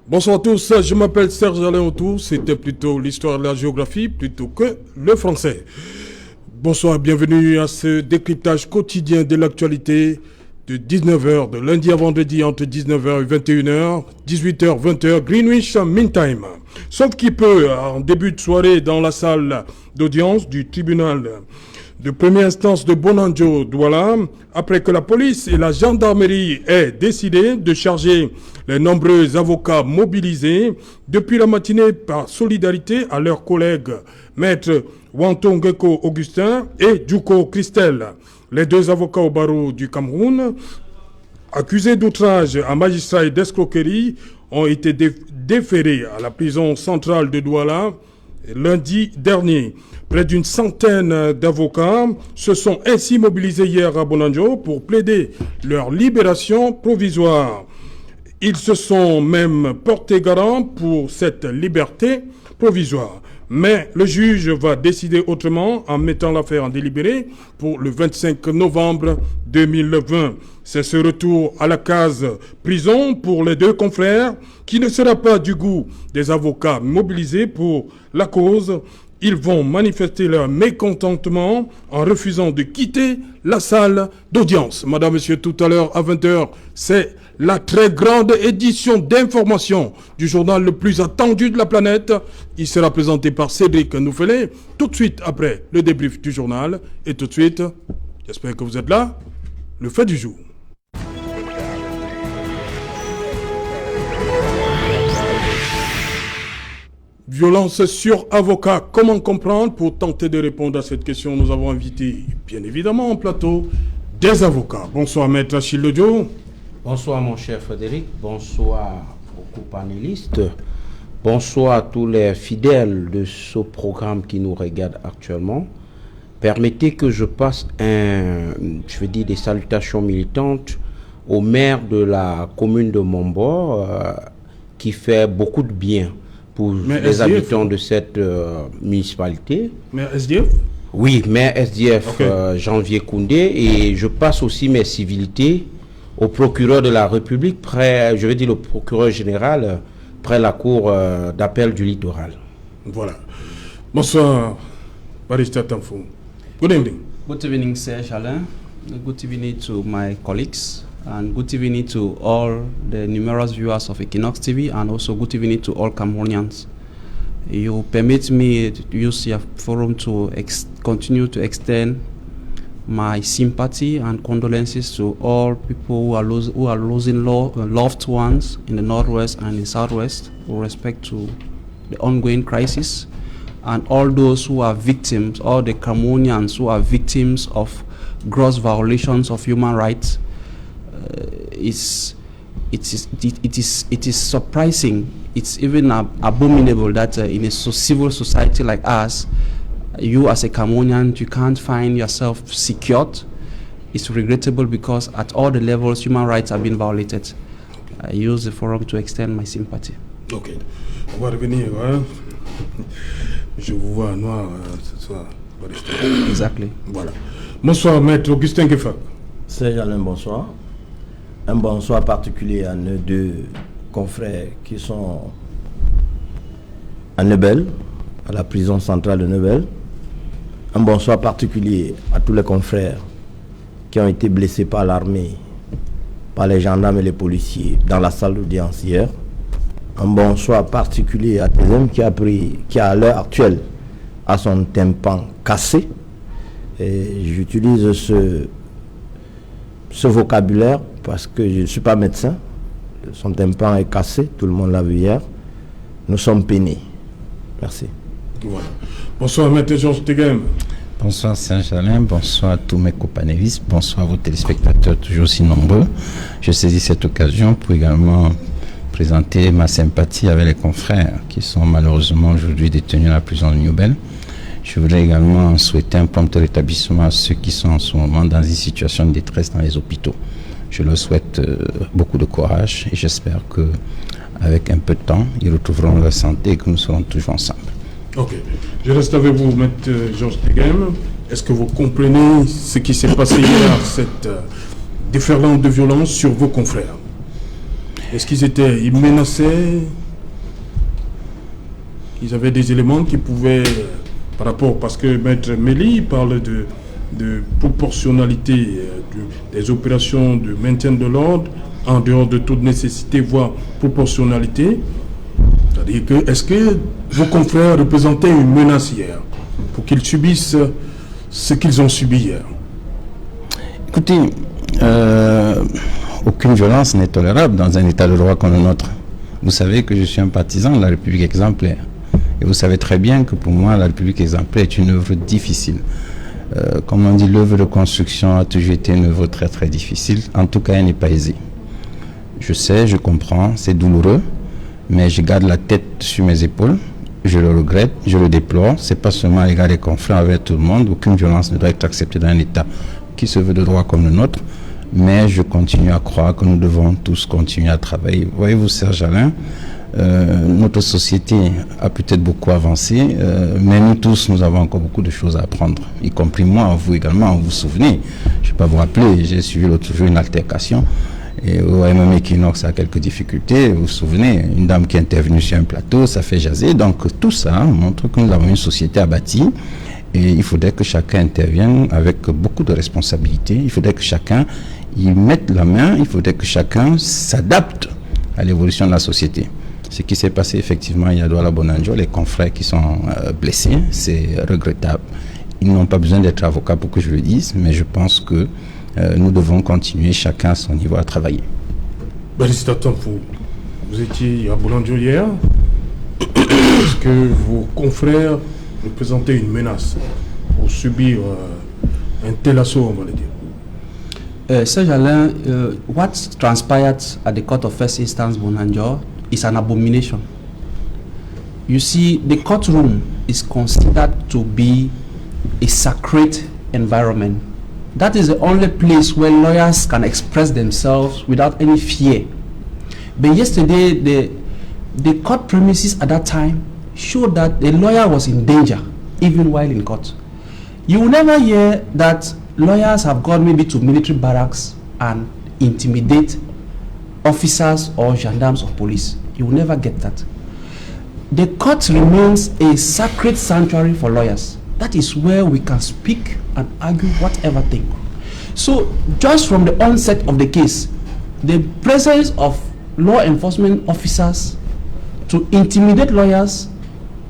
Bonsoir à tous, je m'appelle Serge Alain Autour, c'était plutôt l'histoire et la géographie plutôt que le français. Bonsoir et bienvenue à ce décryptage quotidien de l'actualité de 19h, de lundi à vendredi entre 19h et 21h, 18h, 20h, Greenwich Mean Time. Sauf qui peut, en début de soirée dans la salle d'audience du tribunal de première instance de Bonanjo, Douala, après que la police et la gendarmerie aient décidé de charger les nombreux avocats mobilisés depuis la matinée par solidarité à leurs collègues maître Wantongeko Augustin et Djouko Christelle, les deux avocats au barreau du Cameroun, accusés d'outrage à magistrat et d'escroquerie, ont été déférés à la prison centrale de Douala lundi dernier. Près d'une centaine d'avocats se sont ainsi mobilisés hier à Bonanjo pour plaider leur libération provisoire. Ils se sont même portés garant pour cette liberté provisoire. Mais le juge va décider autrement en mettant l'affaire en délibéré pour le 25 novembre 2020. C'est ce retour à la case prison pour les deux confrères qui ne sera pas du goût des avocats mobilisés pour la cause. Ils vont manifester leur mécontentement en refusant de quitter la salle d'audience. Madame, Monsieur, tout à l'heure à 20h, c'est la très grande édition d'information du journal le plus attendu de la planète. Il sera présenté par Cédric Nouffelé, tout de suite après le débrief du journal. Et tout de suite, j'espère que vous êtes là, le fait du jour. Violence sur avocat, comment comprendre? Pour tenter de répondre à cette question, nous avons invité, bien évidemment, en plateau, des avocats. Bonsoir, maître Achille Lodjo. Bonsoir, mon cher Frédéric. Bonsoir aux co-panélistes. Bonsoir à tous les fidèles de ce programme qui nous regardent actuellement. Permettez que je passe des salutations militantes au maire de la commune de Montbord, qui fait beaucoup de bien pour les habitants de cette municipalité. Maire SDF? Oui, maire SDF, okay. Janvier Koundé. Et je passe aussi mes civilités au procureur de la République, le procureur général, près la cour d'appel du littoral. Voilà. Bonsoir, Barista Tamfou. Good evening. Good evening, Serge Alain. Good evening to my colleagues. And good evening to all the numerous viewers of Equinox TV, and also good evening to all Cameroonians. You permit me to use your forum to continue to extend my sympathy and condolences to all people who are losing loved ones in the Northwest and in Southwest with respect to the ongoing crisis, and all those who are victims, all the Cameroonians who are victims of gross violations of human rights. It is surprising. It's even abominable that in a civil society like us, you as a Cameroonian, you can't find yourself secured. It's regrettable because at all the levels, human rights have been violated. I use the forum to extend my sympathy. Ok. On va revenir. Hein? Je vous vois noir ce soir. Exactly. Voilà. Bonsoir, maître Augustin Gueffak. Serge Alain, bonsoir. Un bonsoir particulier à nos deux confrères qui sont à Nebel, à la prison centrale de Nebel. Un bonsoir particulier à tous les confrères qui ont été blessés par l'armée, par les gendarmes et les policiers dans la salle d'audience hier. Un bonsoir particulier à Tézem qui à l'heure actuelle a son tympan cassé. Et j'utilise ce vocabulaire parce que je ne suis pas médecin. Son tympan est cassé, tout le monde l'a vu hier. Nous sommes peinés. Merci. Voilà. Bonsoir, maître Georges Tegem. Bonsoir Saint-Germain, bonsoir à tous mes copanélistes, bonsoir à vos téléspectateurs toujours aussi nombreux. Je saisis cette occasion pour également présenter ma sympathie avec les confrères qui sont malheureusement aujourd'hui détenus à la prison de Newbel. Je voudrais également souhaiter un prompt rétablissement à ceux qui sont en ce moment dans une situation de détresse dans les hôpitaux. Je leur souhaite beaucoup de courage et j'espère qu'avec un peu de temps, ils retrouveront leur santé et que nous serons toujours ensemble. Ok. Je reste avec vous, maître Georges Tegem. Est-ce que vous comprenez ce qui s'est passé hier, cette déferlante de violence sur vos confrères? Est-ce qu'ils menaçaient? ils avaient des éléments qui pouvaient, par rapport, parce que Maître Méli parle de proportionnalité des opérations de maintien de l'ordre en dehors de toute nécessité, voire proportionnalité. C'est-à-dire que, est-ce que vos confrères représentaient une menace hier pour qu'ils subissent ce qu'ils ont subi hier? Écoutez, aucune violence n'est tolérable dans un état de droit comme le nôtre. Vous savez que je suis un partisan de la République exemplaire. Et vous savez très bien que pour moi, la République exemplaire est une œuvre difficile. Comme on dit, l'œuvre de construction a toujours été une œuvre très très difficile. En tout cas, elle n'est pas aisée. Je sais, je comprends, c'est douloureux, mais je garde la tête sur mes épaules. Je le regrette, je le déplore. C'est pas seulement à l'égard des confrères, avec tout le monde. Aucune violence ne doit être acceptée dans un État qui se veut de droit comme le nôtre. Mais je continue à croire que nous devons tous continuer à travailler. Voyez-vous, Serge Alain, notre société a peut-être beaucoup avancé, mais nous tous, nous avons encore beaucoup de choses à apprendre, y compris moi, vous également. Vous vous souvenez, je ne vais pas vous rappeler, j'ai suivi l'autre jour une altercation et au MMA Equinox a quelques difficultés. Vous vous souvenez, une dame qui est intervenue sur un plateau, ça fait jaser. Donc tout ça montre que nous avons une société à bâtir et il faudrait que chacun intervienne avec beaucoup de responsabilités. Il faudrait que chacun y mette la main, il faudrait que chacun s'adapte à l'évolution de la société. Ce qui s'est passé effectivement il y a Douala Bonanjo, les confrères qui sont blessés, c'est regrettable. Ils n'ont pas besoin d'être avocats pour que je le dise, mais je pense que nous devons continuer chacun à son niveau à travailler. Barista Tampou, vous étiez à Bonanjo hier. Est-ce que vos confrères représentaient une menace pour subir un tel assaut, on va le dire? Serge Alain, what transpired at the court of first instance Bonanjo is an abomination. You see, the courtroom is considered to be a sacred environment. That is the only place where lawyers can express themselves without any fear. But yesterday, the court premises at that time showed that the lawyer was in danger, even while in court. You will never hear that lawyers have gone maybe to military barracks and intimidate officers or gendarmes or police. You will never get that. The court remains a sacred sanctuary for lawyers. That is where we can speak and argue whatever thing. So just from the onset of the case, the presence of law enforcement officers to intimidate lawyers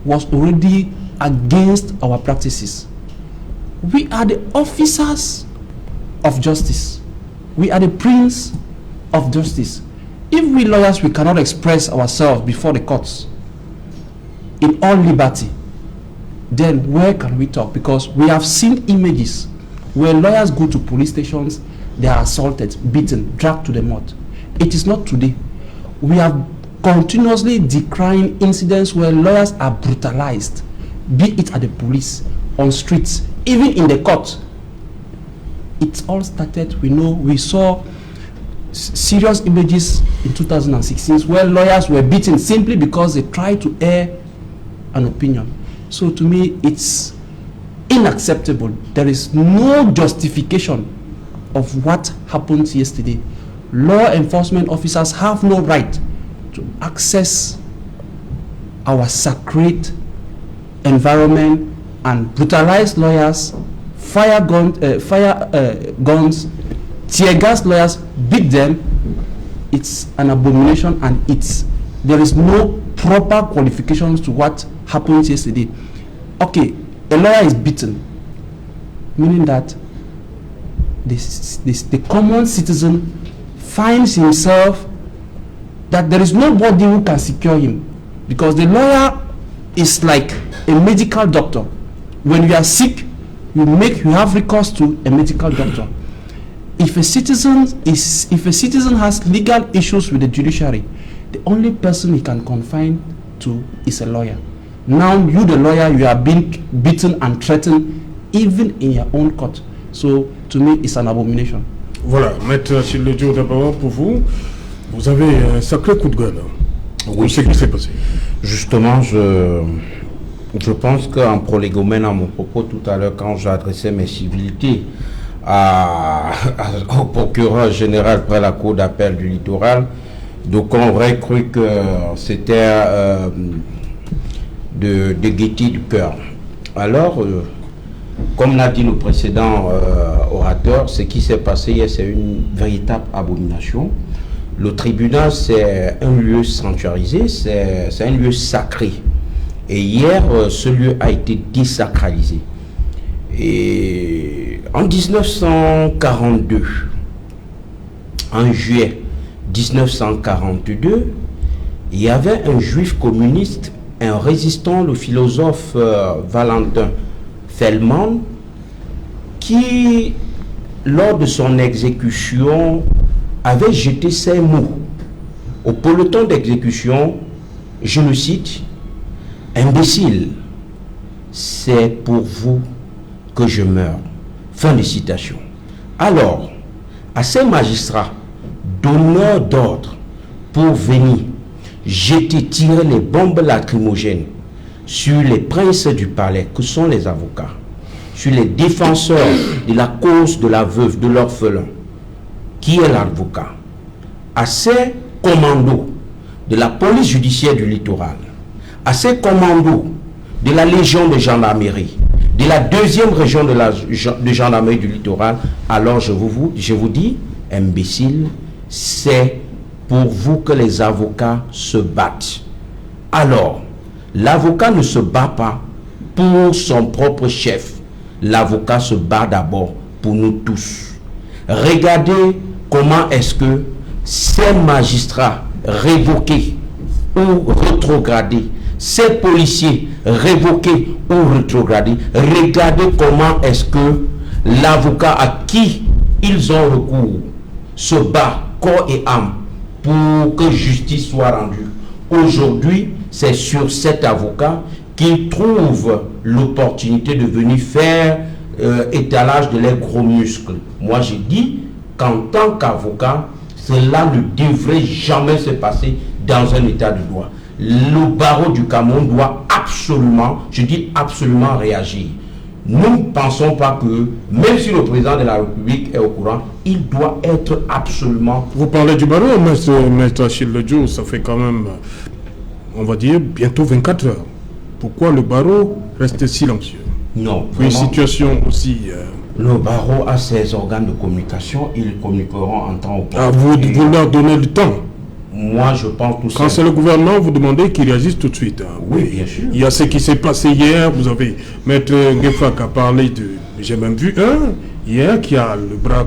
was already against our practices. We are the officers of justice. We are the prince of justice. If we lawyers, we cannot express ourselves before the courts in all liberty, then where can we talk? Because we have seen images where lawyers go to police stations, they are assaulted, beaten, dragged to the mud. It is not today. We have continuously decrying incidents where lawyers are brutalized, be it at the police, on streets, even in the court. It all started, we saw serious images in 2016 where lawyers were beaten simply because they tried to air an opinion. So to me, it's unacceptable. There is no justification of what happened yesterday. Law enforcement officers have no right to access our sacred environment and brutalize lawyers, fire guns, tear gas lawyers, beat them. It's an abomination, and there is no proper qualifications to what happened yesterday. Okay, a lawyer is beaten, meaning that the common citizen finds himself that there is nobody who can secure him, because the lawyer is like a medical doctor. When you are sick, you have recourse to a medical doctor. If a citizen has legal issues with the judiciary, the only person he can confine to is a lawyer. Now you, the lawyer, you are being beaten and threatened even in your own court. So to me, it's an abomination. Voilà, Maître Achille Ledjo, d'abord pour vous, vous avez un sacré coup de gueule. Oui, c'est ce qui s'est passé. Justement, je pense qu'en prolégomène à mon propos tout à l'heure, quand j'adressais mes civilités au procureur général près la cour d'appel du littoral, donc on aurait cru que c'était de gaieté du cœur. Alors, comme l'a dit le précédent orateur, ce qui s'est passé hier, c'est une véritable abomination. Le tribunal, c'est un lieu sanctuarisé, c'est un lieu sacré. Et hier, ce lieu a été désacralisé. Et en 1942, en juillet 1942, il y avait un juif communiste, un résistant, le philosophe Valentin Feldman, qui, lors de son exécution, avait jeté ces mots. Au peloton d'exécution, je le cite, « Imbécile, c'est pour vous que je meurs. » Fin de citation. Alors, à ces magistrats, donneurs d'ordre pour venir jeter, tirer les bombes lacrymogènes sur les princes du palais, que sont les avocats, sur les défenseurs de la cause de la veuve, de l'orphelin, qui est l'avocat, à ces commandos de la police judiciaire du littoral, à ces commandos de la Légion de gendarmerie, de la 2e région de gendarmerie du littoral, alors je vous dis, imbécile, c'est pour vous que les avocats se battent. Alors, l'avocat ne se bat pas pour son propre chef. L'avocat se bat d'abord pour nous tous. Regardez comment est-ce que ces magistrats révoqués ou rétrogradés, ces policiers révoqués ou rétrogradés, regardez comment est-ce que l'avocat à qui ils ont recours se bat corps et âme pour que justice soit rendue. Aujourd'hui, c'est sur cet avocat qu'ils trouvent l'opportunité de venir faire étalage de leurs gros muscles. Moi, j'ai dit qu'en tant qu'avocat, cela ne devrait jamais se passer dans un état de droit. Le barreau du Cameroun doit absolument, je dis absolument, réagir. Nous ne pensons pas que, même si le président de la République est au courant, il doit être absolument... Vous parlez du barreau, maître Achille Ledjo, ça fait quand même, on va dire, bientôt 24 heures. Pourquoi le barreau reste silencieux? Non, vraiment, une situation aussi... Le barreau a ses organes de communication, ils communiqueront en temps opportun. Ah, vous leur donnez le temps? Moi, je pense tout ça. Quand c'est le gouvernement, vous demandez qu'il réagisse tout de suite. Hein. Oui, bien sûr. Il y a ce qui s'est passé hier. Vous avez Maître Ngefak a parlé de... J'ai même vu un hier qui avait le bras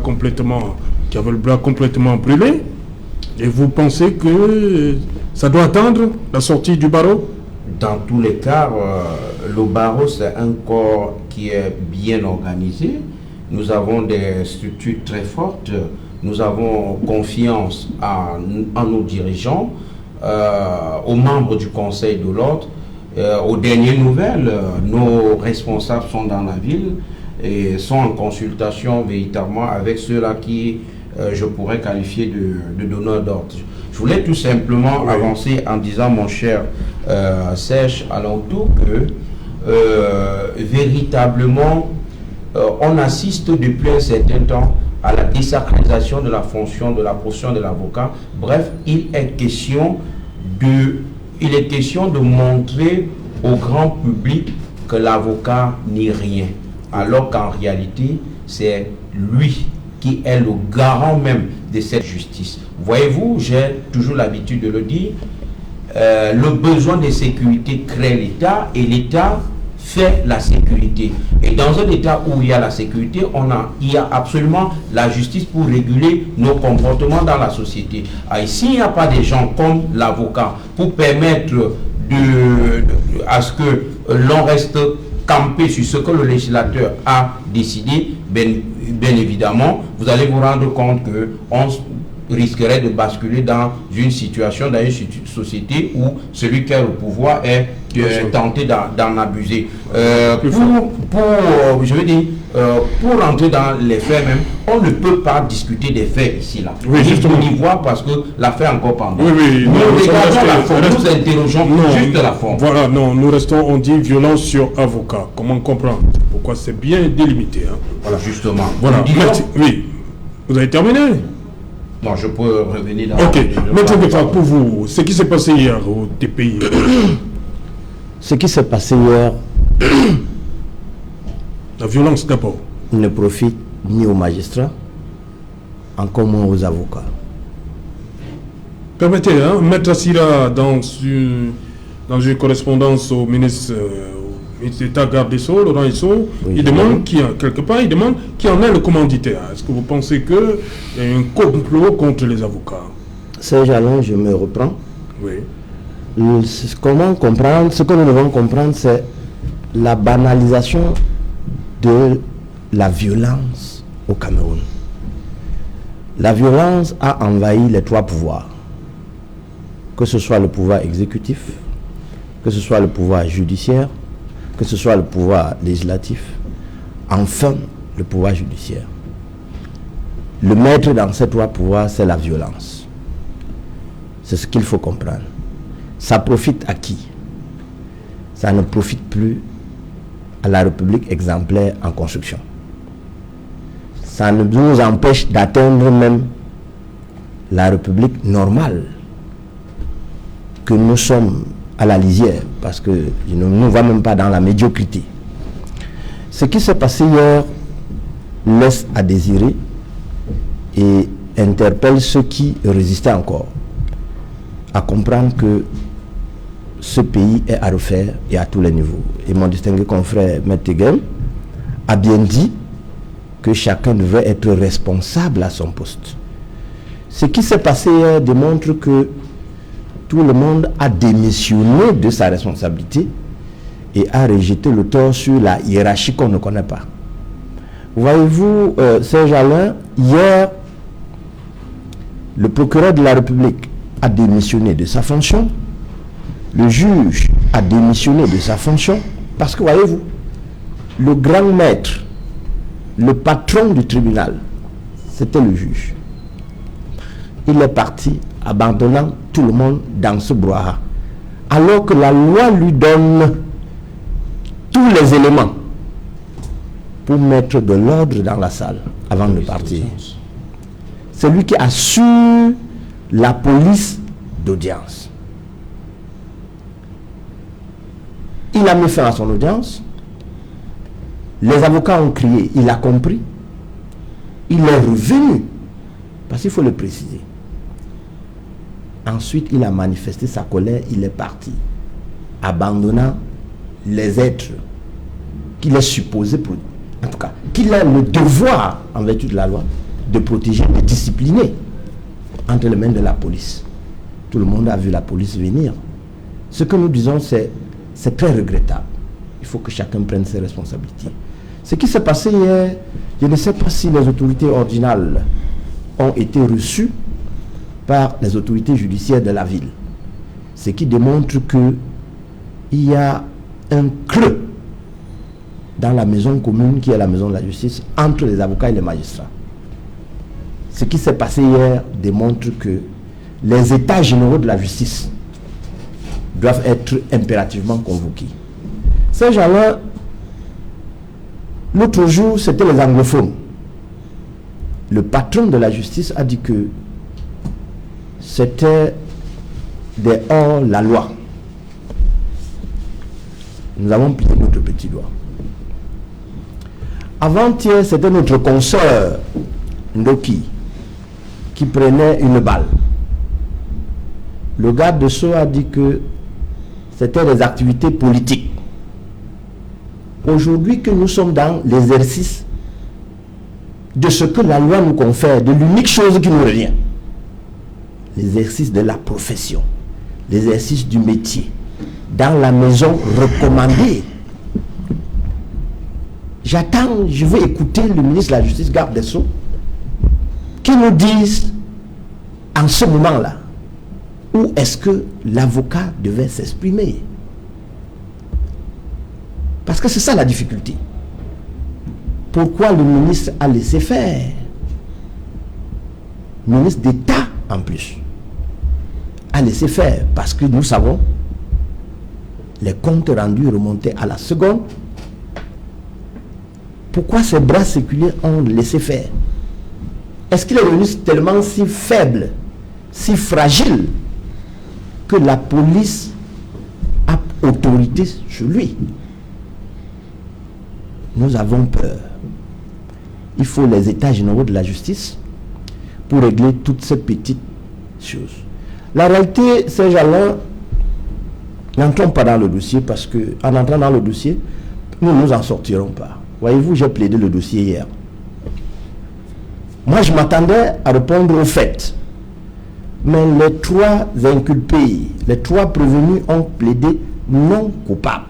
complètement brûlé. Et vous pensez que ça doit attendre la sortie du barreau? Dans tous les cas, le barreau, c'est un corps qui est bien organisé. Nous avons des structures très fortes. Nous avons confiance en nos dirigeants, aux membres du Conseil de l'ordre. Aux dernières nouvelles, nos responsables sont dans la ville et sont en consultation véritablement avec ceux-là qui, je pourrais qualifier de donneurs d'ordre. Je voulais tout simplement avancer en disant, mon cher Serge Alantou, que véritablement, on assiste depuis un certain temps à la désacralisation de la fonction, de la profession de l'avocat. Bref, il est question de montrer au grand public que l'avocat n'est rien, alors qu'en réalité, c'est lui qui est le garant même de cette justice. Voyez-vous, j'ai toujours l'habitude de le dire, le besoin de sécurité crée l'État et l'État fait la sécurité. Et dans un état où il y a la sécurité, il y a absolument la justice pour réguler nos comportements dans la société. Et s'il n'y a pas des gens comme l'avocat pour permettre à ce que l'on reste campé sur ce que le législateur a décidé, bien évidemment, vous allez vous rendre compte qu'on risquerait de basculer dans une situation, dans une société où celui qui a le pouvoir est tenté d'en abuser. Je veux dire, pour rentrer dans les faits même, on ne peut pas discuter des faits ici, là. Oui, justement. On y voit parce que l'affaire est encore pendante. Oui, nous regardons la forme, nous interrogeons juste la forme. Voilà, non, nous restons, on dit violence sur avocat. Comment comprendre? Pourquoi c'est bien délimité, hein? Voilà, justement. Voilà, merci. Oui, vous avez terminé? Non, je peux revenir dans... Ok, maintenant, pour vous, ce qui s'est passé hier au TPI, Ce qui s'est passé hier La violence d'abord. ne profite ni aux magistrats, encore moins aux avocats. Permettez, Maître Sira, dans une correspondance au ministre d'État garde des Sceaux, Laurent Issou, Oui, il demande qui en est le commanditaire. Est-ce que vous pensez qu'il y a un complot contre les avocats? Serge Alain, je me reprends. Oui. Comment comprendre? Ce que nous devons comprendre, c'est la banalisation de la violence au Cameroun. La violence a envahi les trois pouvoirs, que ce soit le pouvoir exécutif, que ce soit le pouvoir judiciaire, que ce soit le pouvoir législatif, enfin le pouvoir judiciaire. Le maître dans ces trois pouvoirs, c'est la violence. C'est ce qu'il faut comprendre. Ça profite à qui? Ça ne profite plus à la République exemplaire en construction. Ça nous empêche d'atteindre même la République normale que nous sommes à la lisière, parce que ne nous va même pas dans la médiocrité. Ce qui s'est passé hier laisse à désirer et interpelle ceux qui résistaient encore à comprendre que ce pays est à refaire et à tous les niveaux. Et mon distingué confrère Maître Tegel a bien dit que chacun devait être responsable à son poste. Ce qui s'est passé hier démontre que tout le monde a démissionné de sa responsabilité et a rejeté le tort sur la hiérarchie qu'on ne connaît pas. Voyez-vous, Serge Alain, hier, le procureur de la République a démissionné de sa fonction, le juge a démissionné de sa fonction, parce que voyez-vous, le grand maître, le patron du tribunal, c'était le juge. Il est parti, abandonnant tout le monde dans ce brouhaha, alors que la loi lui donne tous les éléments pour mettre de l'ordre dans la salle avant de partir. C'est lui qui assure la police d'audience. Il a mis fin à son audience. Les avocats ont crié, il a compris. Il est revenu, parce qu'il faut le préciser. Ensuite, il a manifesté sa colère, il est parti, abandonnant les êtres qu'il est supposé, en tout cas, qu'il a le devoir, en vertu de la loi, de protéger, de discipliner entre les mains de la police. Tout le monde a vu la police venir. Ce que nous disons, c'est très regrettable. Il faut que chacun prenne ses responsabilités. Ce qui s'est passé hier, je ne sais pas si les autorités ordinales ont été reçues par les autorités judiciaires de la ville. Ce qui démontre qu'il y a un creux dans la maison commune qui est la maison de la justice entre les avocats et les magistrats. Ce qui s'est passé hier démontre que les états généraux de la justice doivent être impérativement convoqués. Ces gens-là, l'autre jour, c'était les anglophones. Le patron de la justice a dit que c'était des hors-la-loi. Nous avons plié notre petit doigt. Avant-hier, c'était notre consoeur Ndoki qui prenait une balle. Le garde de Sceaux a dit que c'était des activités politiques. Aujourd'hui que nous sommes dans l'exercice de ce que la loi nous confère, de l'unique chose qui nous revient, l'exercice de la profession, l'exercice du métier, dans la maison recommandée. J'attends, je veux écouter le ministre de la Justice, garde des Sceaux, qui nous dise en ce moment-là où est-ce que l'avocat devait s'exprimer. Parce que c'est ça la difficulté. Pourquoi le ministre a laissé faire? Le ministre d'État en plus a laissé faire, parce que nous savons les comptes rendus remontaient à la seconde. Pourquoi ces bras séculiers ont laissé faire? Est-ce qu'il est devenu tellement si faible, si fragile, que la police a autorité sur lui. Nous avons peur. Il faut les états généraux de la justice pour régler toutes ces petites choses. La réalité, ces gens-là, n'entrons pas dans le dossier parce qu'en entrant dans le dossier, nous ne nous en sortirons pas. Voyez-vous, j'ai plaidé le dossier hier. Moi, je m'attendais à répondre aux faits. Mais les 3 inculpés, les 3 prévenus ont plaidé non coupables.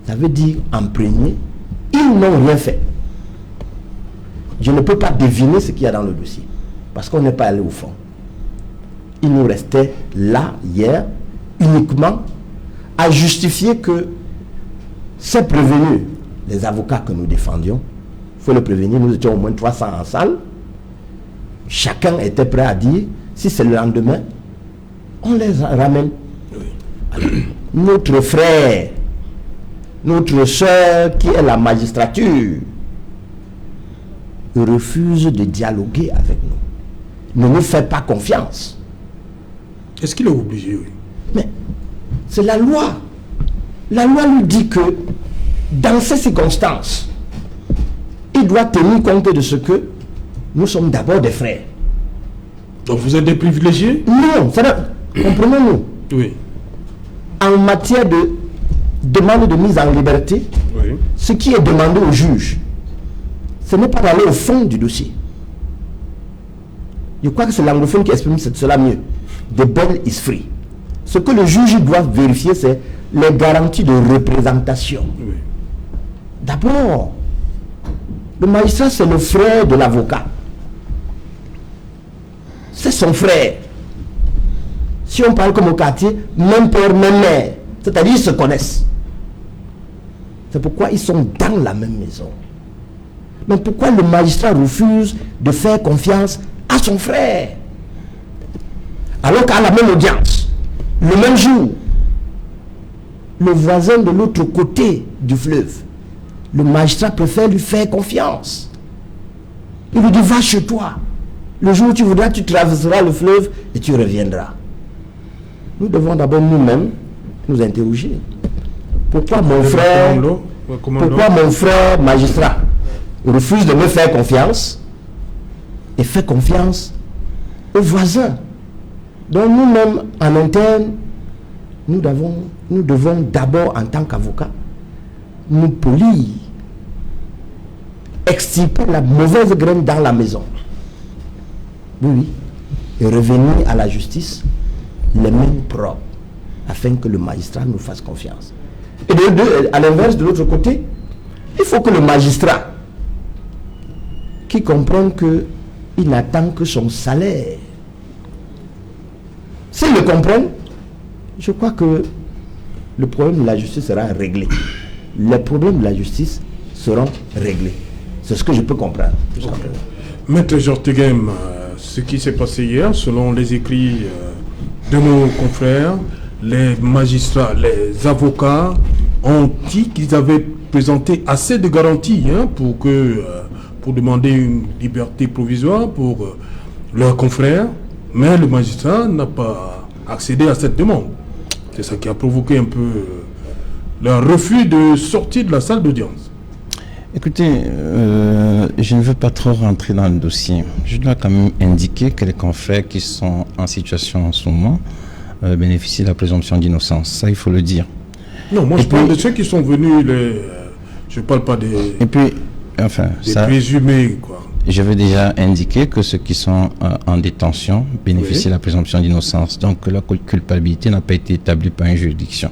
Ça veut dire, en premier, ils n'ont rien fait. Je ne peux pas deviner ce qu'il y a dans le dossier, parce qu'on n'est pas allé au fond. Il nous restait là, hier, uniquement à justifier que ces prévenus, les avocats que nous défendions, il faut le prévenir, nous étions au moins 300 en salle, chacun était prêt à dire, si c'est le lendemain, on les ramène. Alors, notre frère, notre soeur qui est la magistrature, refuse de dialoguer avec nous. Ne nous fait pas confiance. Est-ce qu'il est obligé, oui? Mais c'est la loi. La loi lui dit que dans ces circonstances, il doit tenir compte de ce que nous sommes d'abord des frères. Donc vous êtes des privilégiés? Non, comprenons-nous. Oui. En matière de demande de mise en liberté, Oui. ce qui est demandé au juge, ce n'est pas d'aller au fond du dossier. Je crois que c'est l'anglophone qui exprime cela mieux. The bail is free. Ce que le juge doit vérifier, c'est les garanties de représentation. Oui. D'abord, le magistrat, c'est le frère de l'avocat. C'est son frère. Si on parle comme au quartier, même père, même mère. C'est-à-dire, ils se connaissent. C'est pourquoi ils sont dans la même maison. Mais pourquoi le magistrat refuse de faire confiance à son frère? Alors qu'à la même audience, le même jour, le voisin de l'autre côté du fleuve, le magistrat préfère lui faire confiance. Il lui dit, va chez toi. Le jour où tu voudras, tu traverseras le fleuve et tu reviendras. Nous devons d'abord nous-mêmes nous interroger. Pourquoi mon frère magistrat refuse de me faire confiance et fait confiance aux voisins? Donc nous-mêmes, en interne, nous devons d'abord, en tant qu'avocats, nous polir, extirper la mauvaise graine dans la maison. Oui, et revenir à la justice les mains propres, afin que le magistrat nous fasse confiance. Et à l'inverse, de l'autre côté, il faut que le magistrat, qui comprenne qu'il n'attend que son salaire, s'il le comprenne, je crois que le problème de la justice sera réglé. Les problèmes de la justice seront réglés. C'est ce que je peux comprendre. Okay. Maître Jorteghem, ce qui s'est passé hier, selon les écrits de nos confrères, les magistrats, les avocats ont dit qu'ils avaient présenté assez de garanties pour demander une liberté provisoire pour leurs confrères, mais le magistrat n'a pas accédé à cette demande. C'est ça qui a provoqué un peu leur refus de sortir de la salle d'audience. Écoutez, je ne veux pas trop rentrer dans le dossier. Je dois quand même indiquer que les confrères qui sont en situation en ce moment bénéficient de la présomption d'innocence. Ça, il faut le dire. Non, moi je parle de ceux qui sont venus, je ne parle pas des, présumés, quoi. Je veux déjà indiquer que ceux qui sont en détention bénéficient de la présomption d'innocence. Donc la culpabilité n'a pas été établie par une juridiction.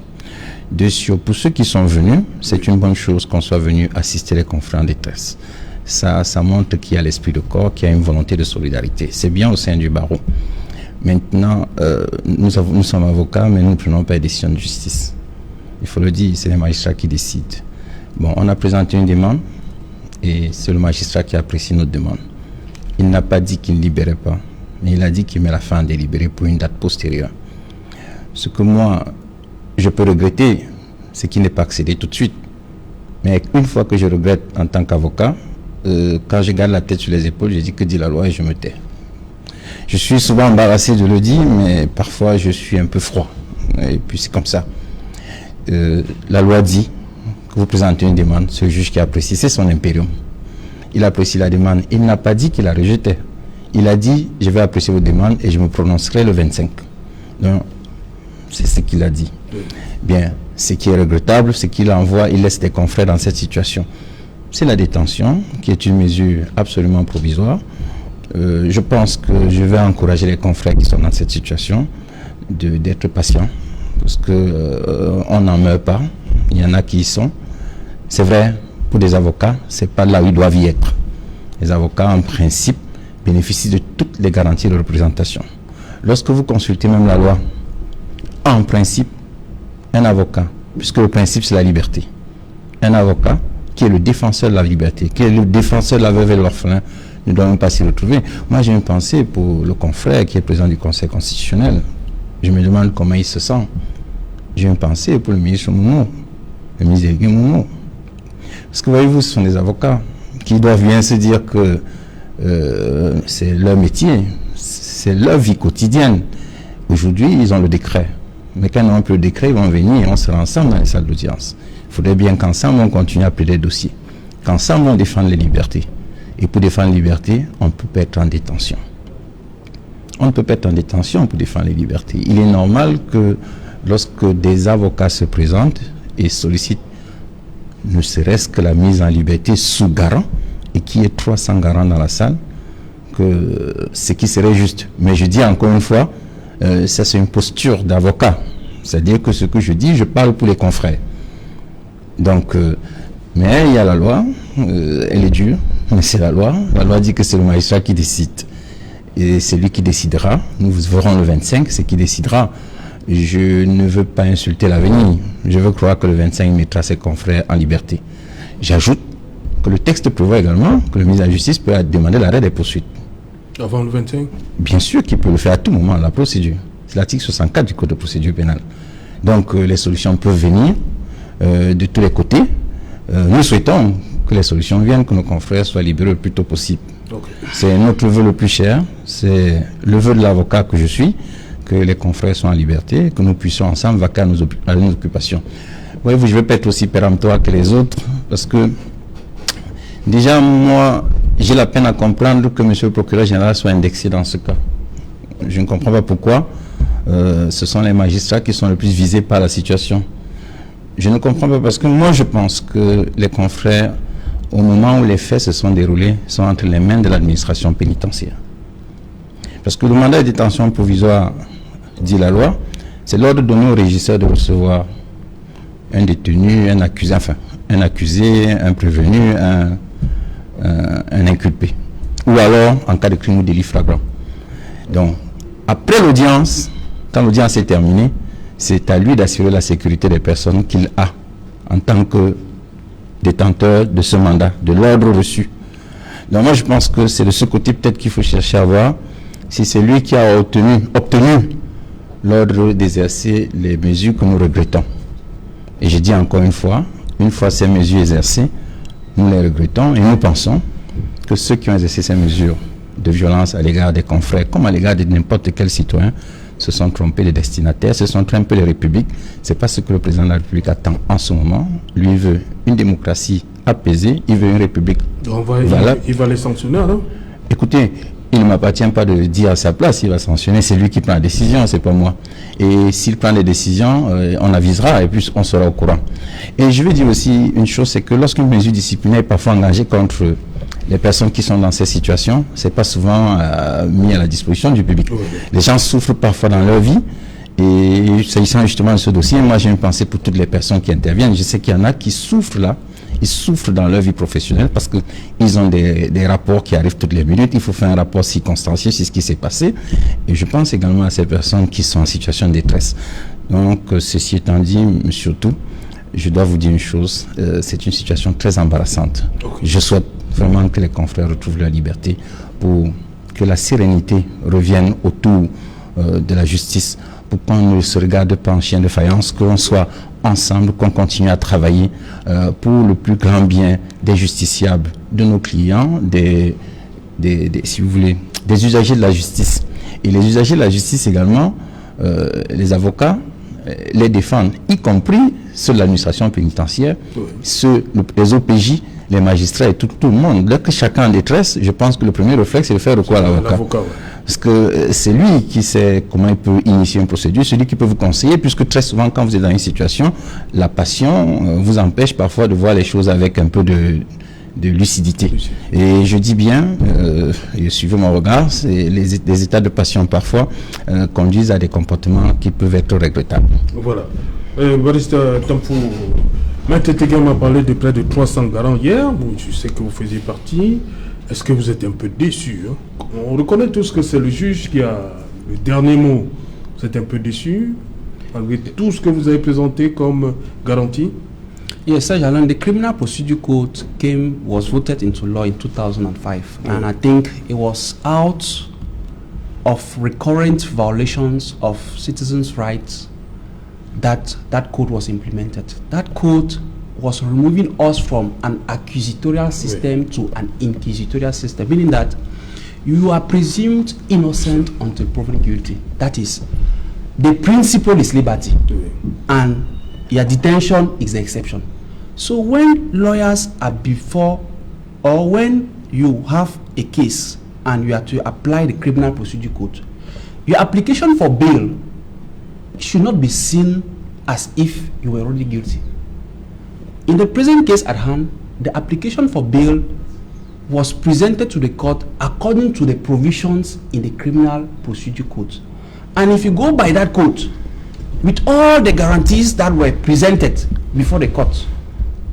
Pour ceux qui sont venus, c'est une bonne chose qu'on soit venu assister les confrères en détresse. Ça montre qu'il y a l'esprit de corps, qu'il y a une volonté de solidarité. C'est bien au sein du barreau. Maintenant, nous sommes avocats, mais nous ne prenons pas les décisions de justice. Il faut le dire, c'est les magistrats qui décident. Bon, on a présenté une demande et c'est le magistrat qui apprécie notre demande. Il n'a pas dit qu'il ne libérait pas, mais il a dit qu'il met la fin à délibérer pour une date postérieure. Ce que moi, je peux regretter, c'est qu'il n'ait pas accédé tout de suite. Mais une fois que je regrette en tant qu'avocat, quand je garde la tête sur les épaules, je dis que dit la loi et je me tais. Je suis souvent embarrassé de le dire, mais parfois je suis un peu froid. Et puis c'est comme ça. la loi dit que vous présentez une demande, ce juge qui apprécie, c'est son impérium. Il apprécie la demande. Il n'a pas dit qu'il a rejeté. Il a dit, je vais apprécier vos demandes et je me prononcerai le 25. Donc, c'est ce qu'il a dit. Bien, ce qui est regrettable, c'est qu'il envoie, il laisse des confrères dans cette situation. C'est la détention, qui est une mesure absolument provisoire. Je pense que je vais encourager les confrères qui sont dans cette situation d'être patients, parce qu'on n'en meurt pas. Il y en a qui y sont. C'est vrai, pour des avocats, c'est pas là où ils doivent y être. Les avocats, en principe, bénéficient de toutes les garanties de représentation. Lorsque vous consultez même la loi, en principe, un avocat, puisque le principe c'est la liberté, un avocat qui est le défenseur de la liberté, qui est le défenseur de la veuve et de l'orphelin, ne doit même pas s'y retrouver. Moi, j'ai une pensée pour le confrère qui est président du Conseil constitutionnel. Je me demande comment il se sent. J'ai une pensée pour le ministre Moumo, le ministre Guy Moumo. Parce que voyez-vous, ce sont des avocats qui doivent bien se dire que c'est leur métier, c'est leur vie quotidienne. Aujourd'hui, ils ont le décret. Mais quand ils n'ont plus le décret, ils vont venir et on sera ensemble dans les salles d'audience. Il faudrait bien qu'ensemble, on continue à plaider le dossier. Qu'ensemble, on défende les libertés. Et pour défendre les libertés, on ne peut pas être en détention. On ne peut pas être en détention pour défendre les libertés. Il est normal que lorsque des avocats se présentent et sollicitent ne serait-ce que la mise en liberté sous garant, et qu'il y ait 300 garants dans la salle, que ce qui serait juste. Mais je dis encore une fois, ça c'est une posture d'avocat. C'est-à-dire que ce que je dis, je parle pour les confrères. Donc, mais il y a la loi, elle est dure, mais c'est la loi. La loi dit que c'est le magistrat qui décide. Et c'est lui qui décidera. Nous verrons le 25, c'est qui décidera. Je ne veux pas insulter l'avenir. Je veux croire que le 25 mettra ses confrères en liberté. J'ajoute que le texte prévoit également que le ministre de la Justice peut demander l'arrêt des poursuites. Avant le 25? Bien sûr qu'il peut le faire à tout moment, la procédure. C'est l'article 64 du Code de procédure pénale. Donc les solutions peuvent venir de tous les côtés. Nous souhaitons que les solutions viennent, que nos confrères soient libérés le plus tôt possible. Okay. C'est notre vœu le plus cher, c'est le vœu de l'avocat que je suis, que les confrères soient en liberté, que nous puissions ensemble vaquer à nos occupations. Voyez-vous, je ne vais pas être aussi péremptoire que les autres, parce que déjà, moi, j'ai la peine à comprendre que M. le procureur général soit indexé dans ce cas. Je ne comprends pas pourquoi. Ce sont les magistrats qui sont le plus visés par la situation. Je ne comprends pas parce que moi, je pense que les confrères, au moment où les faits se sont déroulés, sont entre les mains de l'administration pénitentiaire. Parce que le mandat de détention provisoire, dit la loi, c'est l'ordre donné au régisseur de recevoir un détenu, un accusé, enfin, un accusé, un prévenu, un inculpé. Ou alors, en cas de crime ou délit flagrant. Donc, après l'audience, quand l'audience est terminée, c'est à lui d'assurer la sécurité des personnes qu'il a en tant que détenteur de ce mandat, de l'ordre reçu. Donc moi, je pense que c'est de ce côté peut-être qu'il faut chercher à voir si c'est lui qui a obtenu l'ordre d'exercer les mesures que nous regrettons. Et je dis encore une fois ces mesures exercées, nous les regrettons et nous pensons que ceux qui ont exercé ces mesures de violence à l'égard des confrères, comme à l'égard de n'importe quel citoyen, se sont trompés les destinataires, se sont trompés les républiques. C'est pas ce que le président de la République attend en ce moment. Lui, il veut une démocratie apaisée, il veut une république. Il va les sanctionner, non? Écoutez, il ne m'appartient pas de dire à sa place, il va sanctionner, c'est lui qui prend la décision, c'est pas moi. Et s'il prend des décisions, on avisera et puis on sera au courant. Et je veux dire aussi une chose, c'est que lorsqu'une mesure disciplinaire est parfois engagée contre les personnes qui sont dans ces situations, c'est pas souvent mis à la disposition du public. Oui. Les gens souffrent parfois dans leur vie. Et s'agissant justement de ce dossier, moi j'ai une pensée pour toutes les personnes qui interviennent. Je sais qu'il y en a qui souffrent là. Ils souffrent dans leur vie professionnelle parce qu'ils ont des rapports qui arrivent toutes les minutes. Il faut faire un rapport circonstancié sur ce qui s'est passé. Et je pense également à ces personnes qui sont en situation de détresse. Donc, ceci étant dit, surtout, je dois vous dire une chose. C'est une situation très embarrassante. Okay. Je souhaite vraiment que les confrères retrouvent leur liberté pour que la sérénité revienne autour de la justice, pour qu'on ne se regarde pas en chien de faïence, que l'on soit ensemble, qu'on continue à travailler pour le plus grand bien des justiciables, de nos clients, si vous voulez, des usagers de la justice. Et les usagers de la justice également, les avocats, les défendre, y compris ceux de l'administration pénitentiaire, ceux, les OPJ, les magistrats et tout le monde. Dès que chacun en détresse, je pense que le premier réflexe, c'est de faire recours à l'avocat. Parce que c'est lui qui sait comment il peut initier une procédure, c'est lui qui peut vous conseiller, puisque très souvent, quand vous êtes dans une situation, la passion vous empêche parfois de voir les choses avec un peu de lucidité. Et je dis bien, suivez mon regard, les états de passion parfois conduisent à des comportements qui peuvent être regrettables. Voilà. Barista Tampou, Maître Téga m'a parlé de près de 300 garants hier. Je sais que vous faisiez partie. Est-ce que vous êtes un peu déçu, hein? On reconnaît tous que c'est le juge qui a le dernier mot. Vous êtes un peu déçu malgré tout ce que vous avez présenté comme garantie? Yes, Serge Alain, the Criminal Procedure Code was voted into law in 2005, and I think it was out of recurrent violations of citizens' rights that code was implemented. That code was removing us from an accusatorial system to an inquisitorial system, meaning that you are presumed innocent until proven guilty. That is, the principle is liberty, and your detention is the exception. So when lawyers are before, or when you have a case and you are to apply the Criminal Procedure Code, your application for bail should not be seen as if you were already guilty. In the present case at hand, the application for bail was presented to the court according to the provisions in the Criminal Procedure Code. And if you go by that code, with all the guarantees that were presented before the court,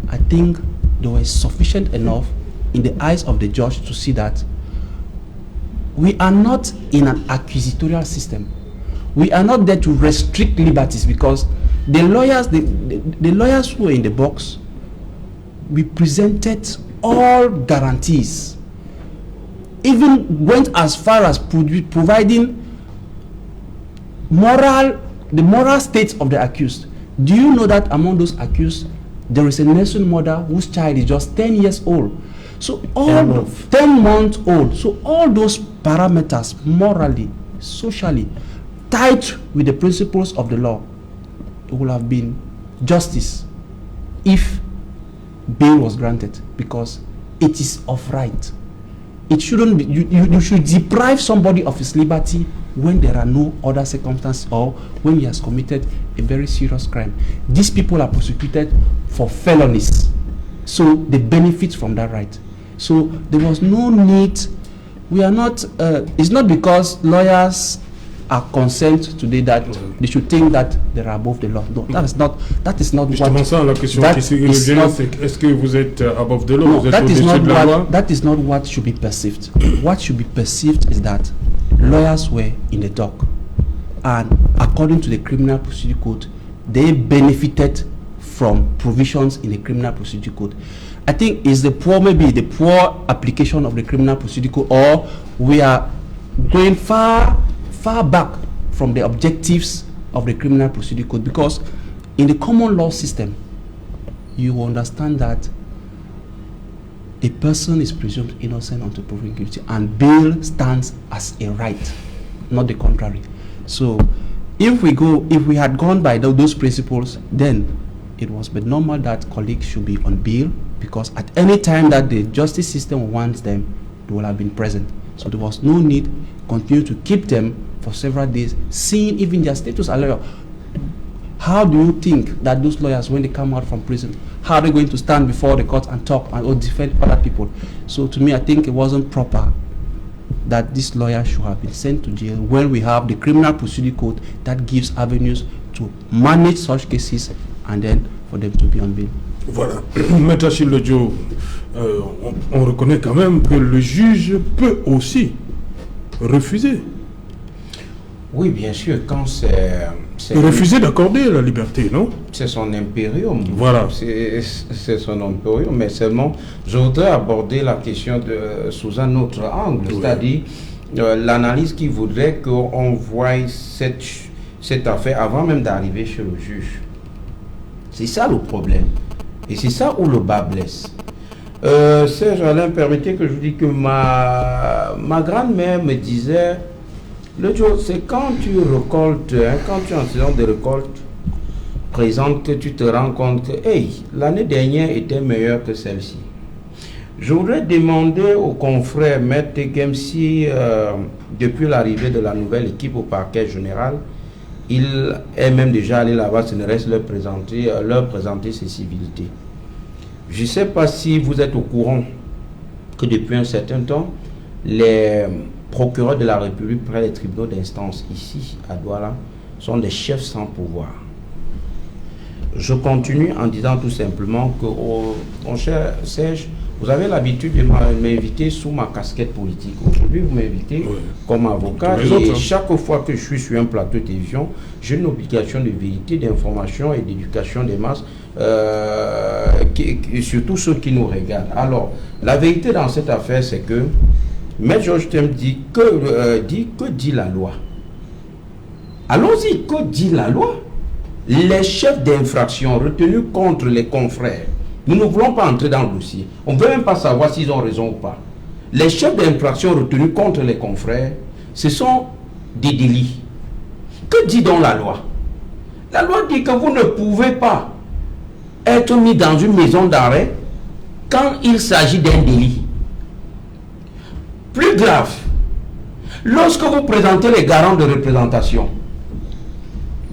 I think they were sufficient enough in the eyes of the judge to see that we are not in an accusatorial system. We are not there to restrict liberties, because the lawyers, the lawyers who were in the box, we presented all guarantees, even went as far as providing the moral state of the accused. Do you know that among those accused, there is a nursing mother whose child is just 10 years old? So all 10 months old. So all those parameters, morally, socially, tied with the principles of the law, it would have been justice if bail was granted, because it is of right. It shouldn't be, you should deprive somebody of his liberty when there are no other circumstances, or when he has committed a very serious crime. These people are prosecuted for felonies, so they benefit from that right. So there was no need. We are not, it's not because lawyers are concerned today that they should think that they are above the law. No, that is not Justement, ça, la question qui revient, c'est est-ce que vous êtes above the law? No, vous êtes au-dessus de la loi? that is not what should be perceived. What should be perceived is that lawyers were in the dock, and according to the Criminal Procedure Code, they benefited from provisions in the Criminal Procedure Code. I think it's the poor application of the Criminal Procedure Code, or we are going far back from the objectives of the Criminal Procedure Code, because in the common law system, you understand that a person is presumed innocent until proven guilty, and bail stands as a right, not the contrary. So if we had gone by those principles, then it was but normal that colleagues should be on bail, because at any time that the justice system wants them, they will have been present. So there was no need to continue to keep them for several days, seeing even their status as lawyer. How do you think that those lawyers, when they come out from prison, how are they going to stand before the court and talk or defend other people? So to me, I think it wasn't proper that this lawyer should have been sent to jail when we have the Criminal Procedure Code that gives avenues to manage such cases and then for them to be on bail. Voilà. Maître Achille Lodjo, on reconnaît quand même que le juge peut aussi refuser. Oui, bien sûr, quand c'est refuser d'accorder la liberté, non? C'est son impérium. Voilà. C'est son impérium, mais seulement, je voudrais aborder la question sous un autre angle, oui. C'est-à-dire l'analyse qui voudrait qu'on voie cette affaire avant même d'arriver chez le juge. C'est ça le problème. Et c'est ça où le bas blesse. Serge Alain, permettez que je vous dise que ma grand-mère me disait, le jour, c'est quand tu récoltes, quand tu es en saison de récolte, présente que tu te rends compte que hey, l'année dernière était meilleure que celle-ci. Je voudrais demander aux confrères Maître Tegem si depuis l'arrivée de la nouvelle équipe au parquet général, il est même déjà allé là-bas, ce ne reste leur présenter ses civilités. Je ne sais pas si vous êtes au courant que depuis un certain temps, les procureurs de la République près des tribunaux d'instance ici à Douala sont des chefs sans pouvoir. Je continue en disant tout simplement que, mon cher Serge, vous avez l'habitude de m'inviter sous ma casquette politique. Aujourd'hui, vous m'invitez comme avocat et chaque fois que je suis sur un plateau de télévision, j'ai une obligation de vérité, d'information et d'éducation des masses, surtout ceux qui nous regardent. Alors, la vérité dans cette affaire, c'est que Maître Georges Tem dit que dit la loi. Allons-y, que dit la loi? Les chefs d'infraction retenus contre les confrères, nous ne voulons pas entrer dans le dossier. On ne veut même pas savoir s'ils ont raison ou pas. Les chefs d'infraction retenus contre les confrères, ce sont des délits. Que dit donc la loi? La loi dit que vous ne pouvez pas être mis dans une maison d'arrêt quand il s'agit d'un délit. Plus grave, lorsque vous présentez les garants de représentation,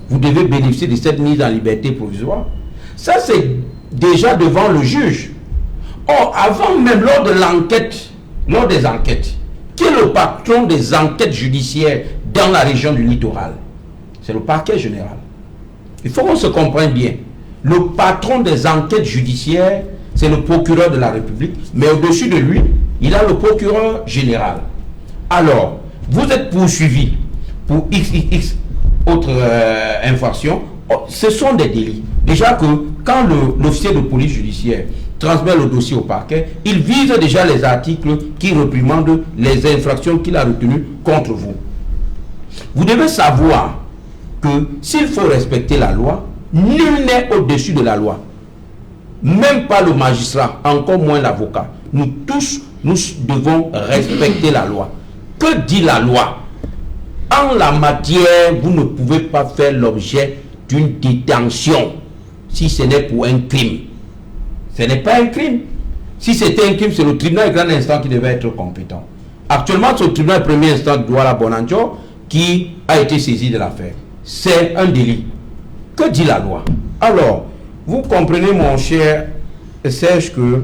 vous devez bénéficier de cette mise en liberté provisoire. Ça, c'est déjà devant le juge. Or, avant même, lors des enquêtes, qui est le patron des enquêtes judiciaires dans la région du littoral? C'est le parquet général. Il faut qu'on se comprenne bien. Le patron des enquêtes judiciaires, c'est le procureur de la République, mais au-dessus de lui, il a le procureur général. Alors, vous êtes poursuivi pour XXX autre infraction, ce sont des délits. Déjà que quand l'officier de police judiciaire transmet le dossier au parquet, il vise déjà les articles qui réprimandent les infractions qu'il a retenues contre vous. Vous devez savoir que s'il faut respecter la loi, nul n'est au-dessus de la loi. Même pas le magistrat, encore moins l'avocat. Nous tous, nous devons respecter la loi. Que dit la loi? En la matière, vous ne pouvez pas faire l'objet d'une détention si ce n'est pour un crime. Ce n'est pas un crime. Si c'était un crime, c'est le tribunal de grande instance qui devait être compétent. Actuellement, c'est le tribunal de première instance de Douala Bonanjo qui a été saisi de l'affaire. C'est un délit. Que dit la loi? Alors, vous comprenez, mon cher Serge, que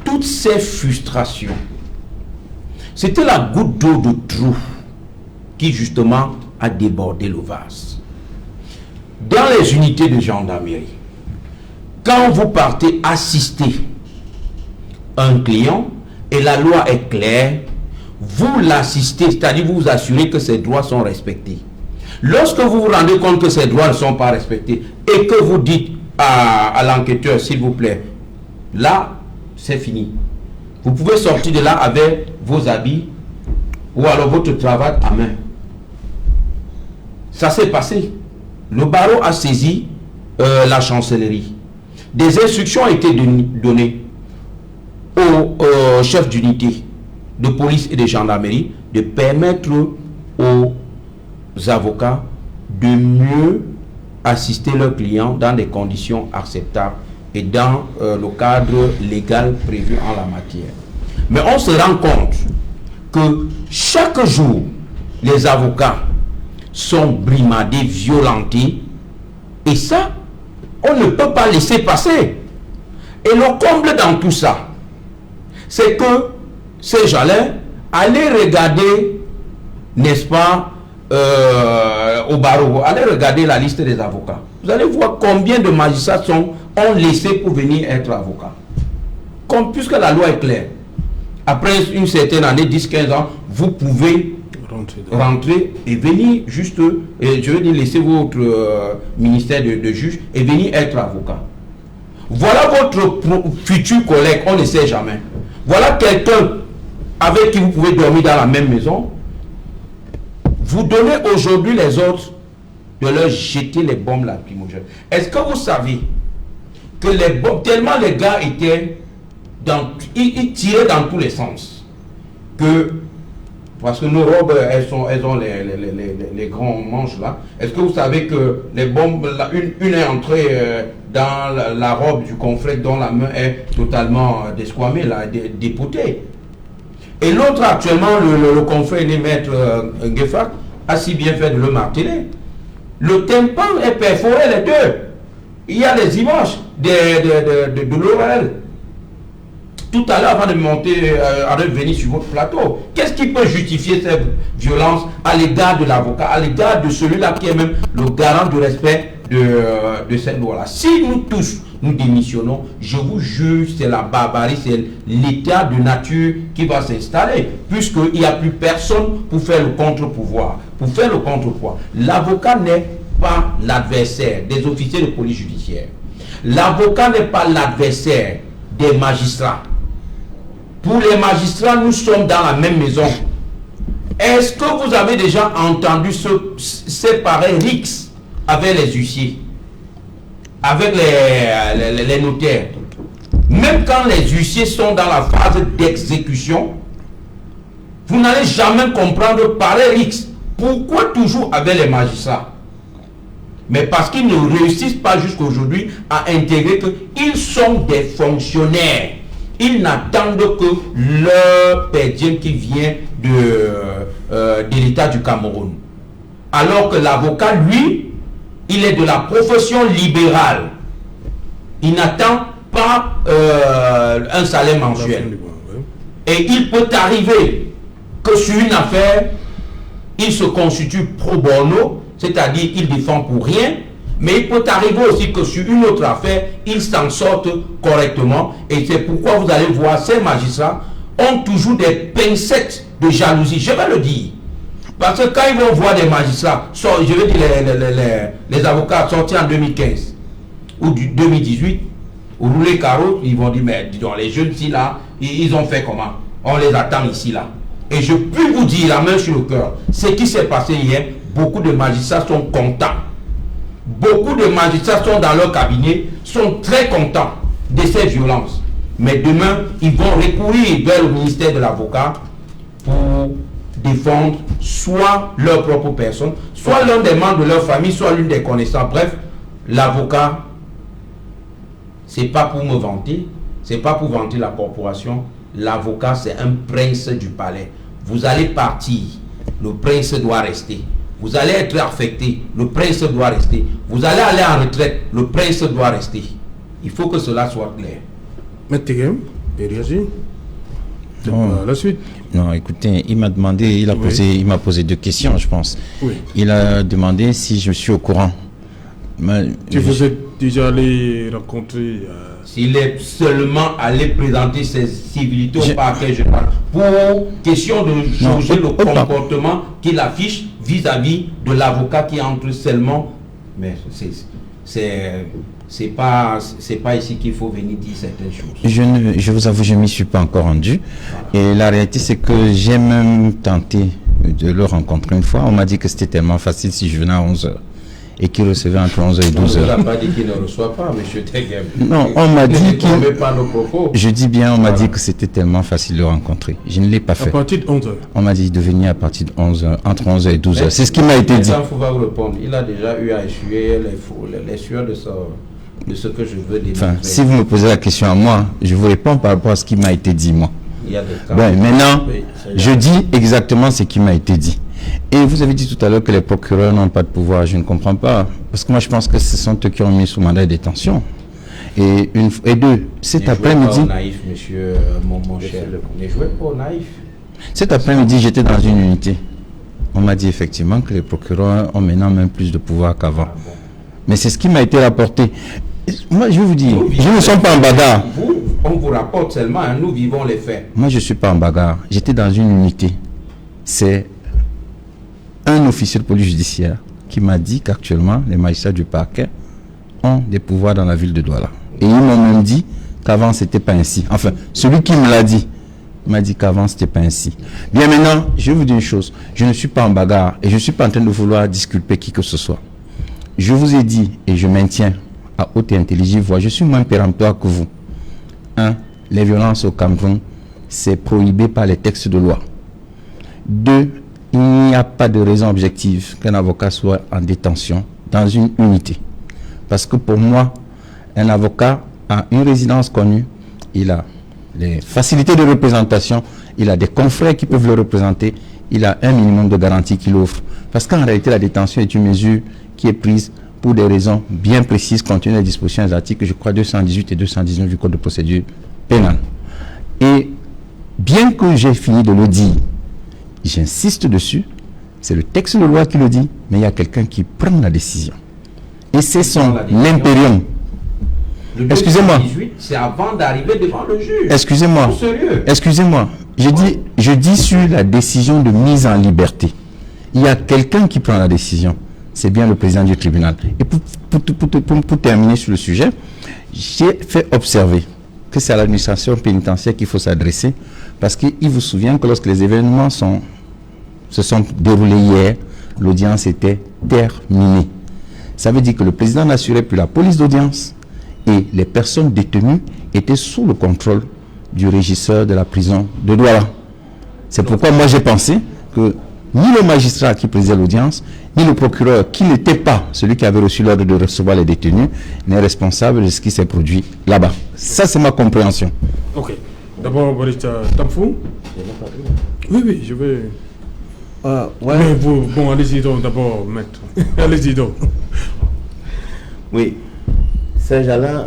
toutes ces frustrations, c'était la goutte d'eau de trou qui justement a débordé le vase. Dans les unités de gendarmerie, quand vous partez assister un client et la loi est claire, vous l'assistez, c'est-à-dire vous vous assurez que ses droits sont respectés. Lorsque vous vous rendez compte que ces droits ne sont pas respectés et que vous dites à l'enquêteur, s'il vous plaît, là, c'est fini. Vous pouvez sortir de là avec vos habits ou alors votre travail à main. Ça s'est passé. Le barreau a saisi la chancellerie. Des instructions ont été données aux chefs d'unité de police et de gendarmerie de permettre aux avocats de mieux assister leurs clients dans des conditions acceptables et dans le cadre légal prévu en la matière. Mais on se rend compte que chaque jour, les avocats sont brimandés, violentés, et ça, on ne peut pas laisser passer. Et le comble dans tout ça, c'est que ces gens-là allaient regarder, n'est-ce pas, au barreau, allez regarder la liste des avocats. Vous allez voir combien de magistrats ont laissé pour venir être avocats. Puisque la loi est claire, après une certaine année, 10-15 ans, vous pouvez rentrer et venir juste, je veux dire, laisser votre ministère de juge et venir être avocat. Voilà votre futur collègue, on ne sait jamais. Voilà quelqu'un avec qui vous pouvez dormir dans la même maison. Vous donnez aujourd'hui les autres de leur jeter les bombes lacrymogènes. Est-ce que vous savez que les bombes, tellement les gars étaient ils tiraient dans tous les sens, que parce que nos robes, elles ont les grands manches là. Est-ce que vous savez que les bombes, une est entrée dans la robe du confrère dont la main est totalement desquamée, là, dépotée. Et l'autre actuellement, le confrère né maître Ngefak, a si bien fait de le marteler. Le tympan est perforé les deux. Il y a les images de l'oreille. Tout à l'heure, avant de monter, avant de venir sur votre plateau, qu'est-ce qui peut justifier cette violence à l'égard de l'avocat, à l'égard de celui-là qui est même le garant du respect de cette loi-là? Si nous tous, nous démissionnons, je vous jure, c'est la barbarie, c'est l'état de nature qui va s'installer, puisqu'il n'y a plus personne pour faire le contre-pouvoir. Pour faire le contre-pouvoir, l'avocat n'est pas l'adversaire des officiers de police judiciaire. L'avocat n'est pas l'adversaire des magistrats. Pour les magistrats, nous sommes dans la même maison. Est-ce que vous avez déjà entendu séparer RIX avec les huissiers, avec les notaires? Même quand les huissiers sont dans la phase d'exécution, vous n'allez jamais comprendre pareil RIX. Pourquoi toujours avec les magistrats? Mais parce qu'ils ne réussissent pas jusqu'aujourd'hui à intégrer qu'ils sont des fonctionnaires. Ils n'attendent que leur pédien qui vient de l'État du Cameroun. Alors que l'avocat, lui, il est de la profession libérale. Il n'attend pas un salaire mensuel. Et il peut arriver que sur une affaire, il se constitue pro bono, c'est-à-dire il défend pour rien. Mais il peut arriver aussi que sur une autre affaire, ils s'en sortent correctement. Et c'est pourquoi vous allez voir, ces magistrats ont toujours des pincettes de jalousie. Je vais le dire. Parce que quand ils vont voir des magistrats, je vais dire les avocats sortis en 2015 ou 2018, ou rouler carreau, ils vont dire, mais dis donc, les jeunes ici là, ils ont fait comment? On les attend ici là. Et je peux vous dire, la main sur le cœur, ce qui s'est passé hier, beaucoup de magistrats sont contents. Beaucoup de magistrats sont dans leur cabinet, sont très contents de ces violences. Mais demain, ils vont recourir vers le ministère de l'avocat pour défendre soit leur propre personne, soit l'un des membres de leur famille, soit l'une des connaissances. Bref, l'avocat, c'est pas pour me vanter, c'est pas pour vanter la corporation. L'avocat, c'est un prince du palais. Vous allez partir, le prince doit rester. Vous allez être affecté, le prince doit rester. Vous allez aller en retraite, le prince doit rester. Il faut que cela soit clair. Maître Tegem, réagir. La suite. Non, écoutez, il m'a demandé, il m'a posé deux questions, je pense. Oui. Il a demandé si je suis au courant. Tu vous êtes déjà allé rencontrer S'il est seulement allé présenter ses civilités au parquet, je parle. Pour question de changer le comportement qu'il affiche vis-à-vis de l'avocat qui entre seulement. Mais c'est pas ici qu'il faut venir dire certaines choses. Je vous avoue, je ne m'y suis pas encore rendu. Et la réalité, c'est que j'ai même tenté de le rencontrer une fois. On m'a dit que c'était tellement facile si je venais à 11h. Et qu'il recevait entre 11h et 12h. On ne vous a pas dit qu'il ne reçoit pas, M. Tegem. Non, on m'a dit qu'il... pas nos propos. Je dis bien, on m'a dit que c'était tellement facile de rencontrer. Je ne l'ai pas fait. À partir de 11h. On m'a dit de venir à partir de 11h, entre 11h et 12h. C'est ce qui m'a été dit. Il faut vous répondre. Il a déjà eu à essuyer les sueurs de ce que je veux dire. Enfin, si vous me posez la question à moi, je vous réponds par rapport à ce qui m'a été dit, moi. Il y a des cas. Ben, maintenant, je dis exactement ce qui m'a été dit. Et vous avez dit tout à l'heure que les procureurs n'ont pas de pouvoir. Je ne comprends pas. Parce que moi, je pense que ce sont eux qui ont mis sous mandat de détention. Et deux, cet après-midi... naïf, monsieur, mon cher. Ne jouez pas au naïf. Cet après-midi, j'étais dans une unité. On m'a dit effectivement que les procureurs ont maintenant même plus de pouvoir qu'avant. Ah bon. Mais c'est ce qui m'a été rapporté. Moi, je vais vous dire, je ne suis pas en bagarre. On vous rapporte seulement, hein, nous vivons les faits. Moi, je ne suis pas en bagarre. J'étais dans une unité. C'est un officier de police judiciaire qui m'a dit qu'actuellement, les magistrats du parquet ont des pouvoirs dans la ville de Douala. Et ils m'ont même dit qu'avant, ce n'était pas ainsi. Enfin, celui qui me l'a dit m'a dit qu'avant, ce n'était pas ainsi. Bien maintenant, je vais vous dire une chose. Je ne suis pas en bagarre et je ne suis pas en train de vouloir disculper qui que ce soit. Je vous ai dit, et je maintiens à haute et intelligible voix, je suis moins péremptoire que vous. 1. Les violences au Cameroun, c'est prohibé par les textes de loi. 2. il n'y a pas de raison objective qu'un avocat soit en détention dans une unité. Parce que pour moi, un avocat a une résidence connue, il a les facilités de représentation, il a des confrères qui peuvent le représenter, il a un minimum de garantie qu'il offre. Parce qu'en réalité, la détention est une mesure qui est prise pour des raisons bien précises compte tenu des dispositions des articles, je crois, 218 et 219 du Code de procédure pénale. Et bien que j'ai fini de le dire, j'insiste dessus, c'est le texte de loi qui le dit, mais il y a quelqu'un qui prend la décision. Et c'est son impérium. Excusez-moi. C'est avant d'arriver devant le juge. Excusez-moi. Excusez-moi. Je dis sur la décision de mise en liberté. Il y a quelqu'un qui prend la décision. C'est bien le président du tribunal. Et pour terminer sur le sujet, j'ai fait observer que c'est à l'administration pénitentiaire qu'il faut s'adresser, parce qu'il vous souvient que lorsque les événements se sont déroulés hier, l'audience était terminée. Ça veut dire que le président n'assurait plus la police d'audience et les personnes détenues étaient sous le contrôle du régisseur de la prison de Douala. C'est pourquoi moi j'ai pensé que ni le magistrat qui présidait l'audience, ni le procureur qui n'était pas celui qui avait reçu l'ordre de recevoir les détenus, n'est responsable de ce qui s'est produit là-bas. Ça, c'est ma compréhension. Ok. D'abord, Barista Tamfou. Oui, je vais... Ouais. Mais vous, bon, allez-y donc d'abord, maître. Allez-y donc. Oui. Serge Alain,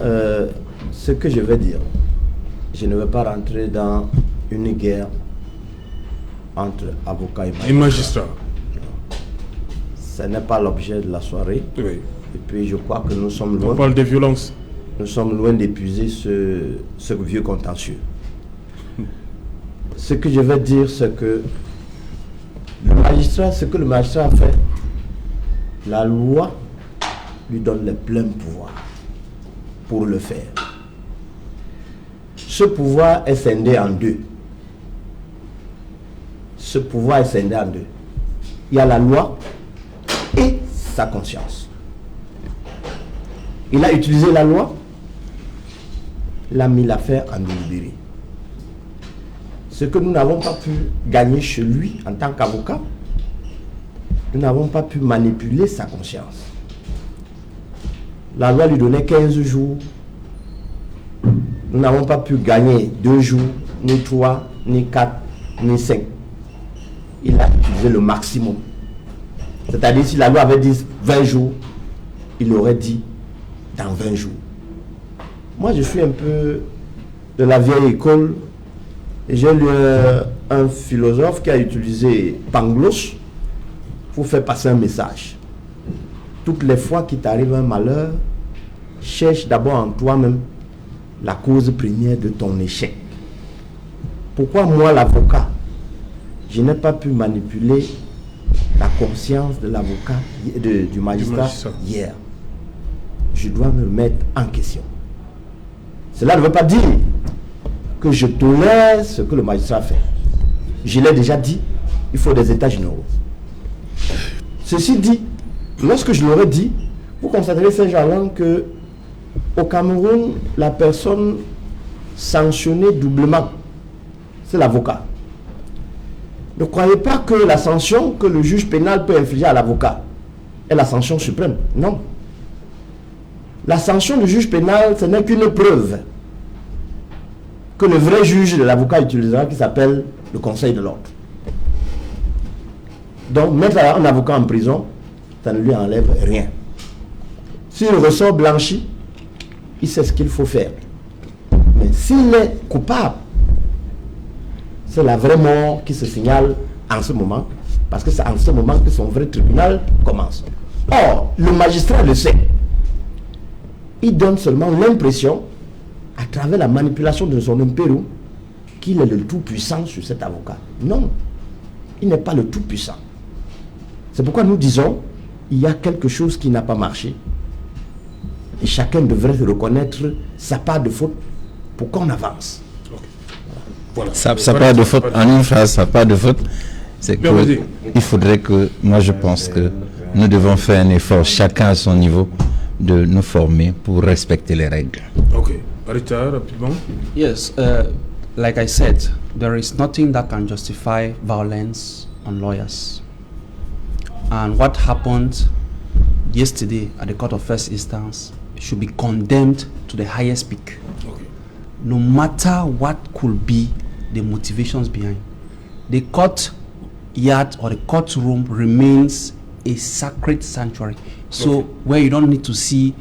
ce que je vais dire, je ne veux pas rentrer dans une guerre entre avocats et magistrats. Ce n'est pas l'objet de la soirée. Oui. Et puis je crois que nous sommes loin. On parle de violence. Nous sommes loin d'épuiser ce vieux contentieux. Ce que je vais dire, c'est que ce que le magistrat a fait, la loi lui donne les pleins pouvoirs pour le faire. Ce pouvoir est scindé en deux. Ce pouvoir est scindé en deux. Il y a la loi et sa conscience. Il a utilisé la loi, il a mis l'affaire en délibéré. Ce que nous n'avons pas pu gagner chez lui en tant qu'avocat, nous n'avons pas pu manipuler sa conscience. La loi lui donnait 15 jours. Nous n'avons pas pu gagner 2 jours, ni 3, ni 4, ni 5. Il a utilisé le maximum. C'est-à-dire, si la loi avait dit 20 jours, il aurait dit dans 20 jours. Moi, je suis un peu de la vieille école. Et j'ai lu un philosophe qui a utilisé Pangloss pour faire passer un message. Toutes les fois qu'il t'arrive un malheur, cherche d'abord en toi-même la cause première de ton échec. Pourquoi moi, l'avocat, je n'ai pas pu manipuler la conscience de l'avocat, du magistrat hier? Je dois me remettre en question. Cela ne veut pas dire que je tolère ce que le magistrat fait. Je l'ai déjà dit, il faut des états généraux. Ceci dit, lorsque je l'aurais dit, vous constaterez, Saint-Germain, que au Cameroun, la personne sanctionnée doublement, c'est l'avocat. Ne croyez pas que la sanction que le juge pénal peut infliger à l'avocat est la sanction suprême. Non. La sanction du juge pénal, ce n'est qu'une preuve que le vrai juge de l'avocat utilisera, qui s'appelle le conseil de l'ordre. Donc, mettre un avocat en prison, ça ne lui enlève rien. S'il ressort blanchi, il sait ce qu'il faut faire. Mais s'il est coupable, c'est la vraie mort qui se signale en ce moment, parce que c'est en ce moment que son vrai tribunal commence. Or, le magistrat le sait. Il donne seulement l'impression, à travers la manipulation de son impérium, qu'il est le tout-puissant sur cet avocat. Non, il n'est pas le tout-puissant. C'est pourquoi nous disons, il y a quelque chose qui n'a pas marché. Et chacun devrait reconnaître sa part de faute pour qu'on avance. Voilà. Sa part de faute, en une phrase, sa part de faute, c'est qu'il faudrait que, moi je pense que nous devons faire un effort, chacun à son niveau, de nous former pour respecter les règles. Ok. Arita, rapidement. Yes, like I said, there is nothing that can justify violence on lawyers. And what happened yesterday at the Court of First Instance should be condemned to the highest peak. Okay. No matter what could be the motivations behind. The court yard or the courtroom remains a sacred sanctuary. So where you don't need to see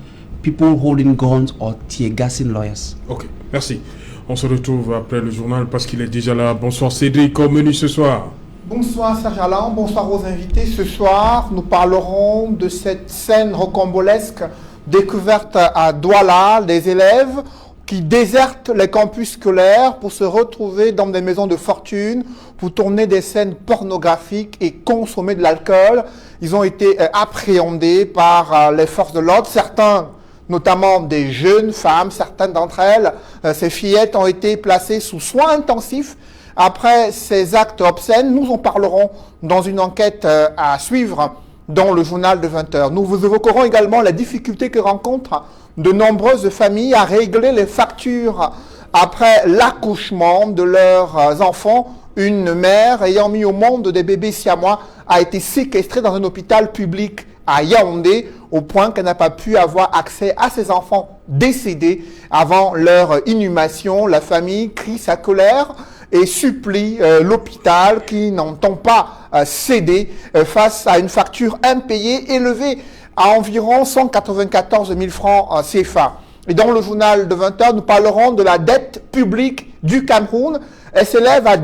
people holding guns or tear-gassing lawyers. Ok, merci. On se retrouve après le journal parce qu'il est déjà là. Bonsoir Cédric, au menu ce soir. Bonsoir Serge Alain, bonsoir aux invités. Ce soir, nous parlerons de cette scène rocambolesque découverte à Douala, des élèves qui désertent les campus scolaires pour se retrouver dans des maisons de fortune, pour tourner des scènes pornographiques et consommer de l'alcool. Ils ont été appréhendés par les forces de l'ordre. Certains, notamment des jeunes femmes, certaines d'entre elles, ces fillettes ont été placées sous soins intensifs après ces actes obscènes. Nous en parlerons dans une enquête à suivre dans le journal de 20h. Nous vous évoquerons également les difficultés que rencontrent de nombreuses familles à régler les factures après l'accouchement de leurs enfants. Une mère ayant mis au monde des bébés siamois a été séquestrée dans un hôpital public à Yaoundé au point qu'elle n'a pas pu avoir accès à ses enfants décédés avant leur inhumation. La famille crie sa colère et supplie l'hôpital qui n'entend pas céder face à une facture impayée élevée à environ 194 000 francs CFA. Et dans le journal de 20h, nous parlerons de la dette publique du Cameroun. Elle s'élève à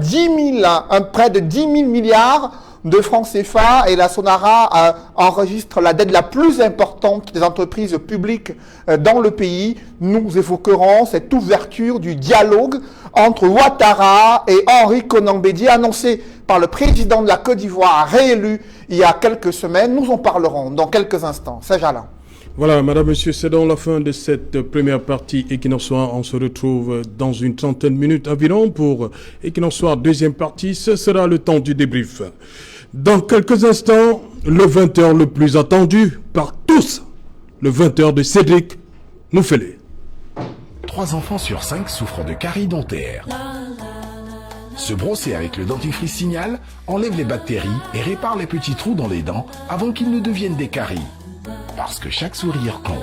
près de 10 000 milliards de francs CFA et la Sonara enregistre la dette la plus importante des entreprises publiques dans le pays. Nous évoquerons cette ouverture du dialogue entre Ouattara et Henri Konan Bédié annoncé par le président de la Côte d'Ivoire réélu il y a quelques semaines. Nous en parlerons dans quelques instants. C'est Jalin. Voilà, madame, monsieur, c'est dans la fin de cette première partie Equinox Soir. On se retrouve dans une trentaine de minutes environ pour Equinox Soir, deuxième partie. Ce sera le temps du débrief. Dans quelques instants, le 20h le plus attendu par tous, le 20h de Cédric Mouffelé. 3 enfants sur 5 souffrent de caries dentaires. Se brosser avec le dentifrice Signal enlève les bactéries et répare les petits trous dans les dents avant qu'ils ne deviennent des caries. Parce que chaque sourire compte.